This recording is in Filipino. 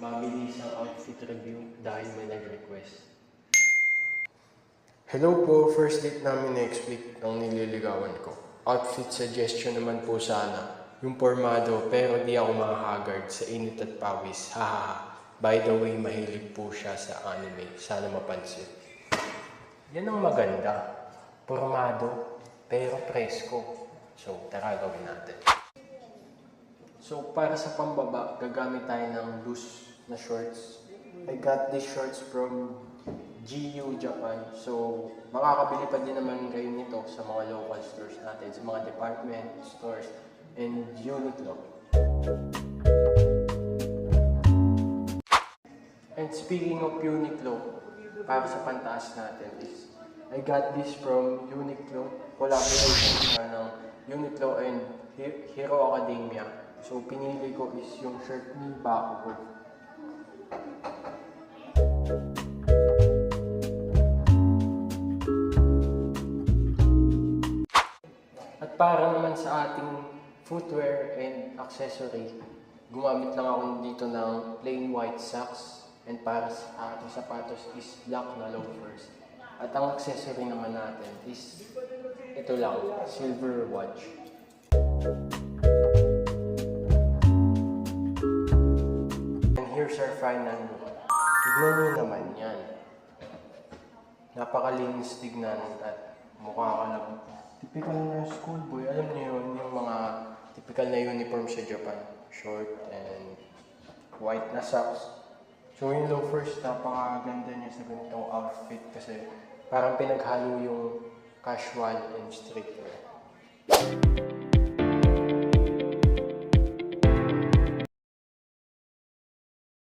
mabilisang outfit review dahil may nag-request. Hello po, first date namin next week ang nililigawan ko. Outfit suggestion naman po sana. Yung pormado pero di ako mahahagard sa init at pawis. Hahaha. By the way, mahilig po siya sa anime. Sana mapansin. Yan ang maganda. Pormado pero presko. So, tara gawin natin. So, para sa pambaba, gagamit tayo ng loose na shorts. I got these shorts from GU Japan. So, makakabili pa din naman kayo nito sa mga local stores natin, sa mga department stores and Uniqlo. And speaking of Uniqlo, para sa pantaas natin is, I got this from Uniqlo. Collaboration na ng Uniqlo and Hero Academia. So, pinili ko is yung shirt ni Bakugo. At para naman sa ating footwear and accessory, gumamit lang ako dito ng plain white socks. And para sa ating sapatos is black na loafers. At ang accessory naman natin is ito lang, silver watch. And here's our final look. Tignan nyo naman yan. Napakalinis tignan at mukha ka lang typical na schoolboy. Alam niyo yun, yung mga typical na uniform sa Japan. Short and white na socks. So yung loafers, napakaganda niya sa ganitong outfit kasi parang pinaghalo yung casual and streetwear.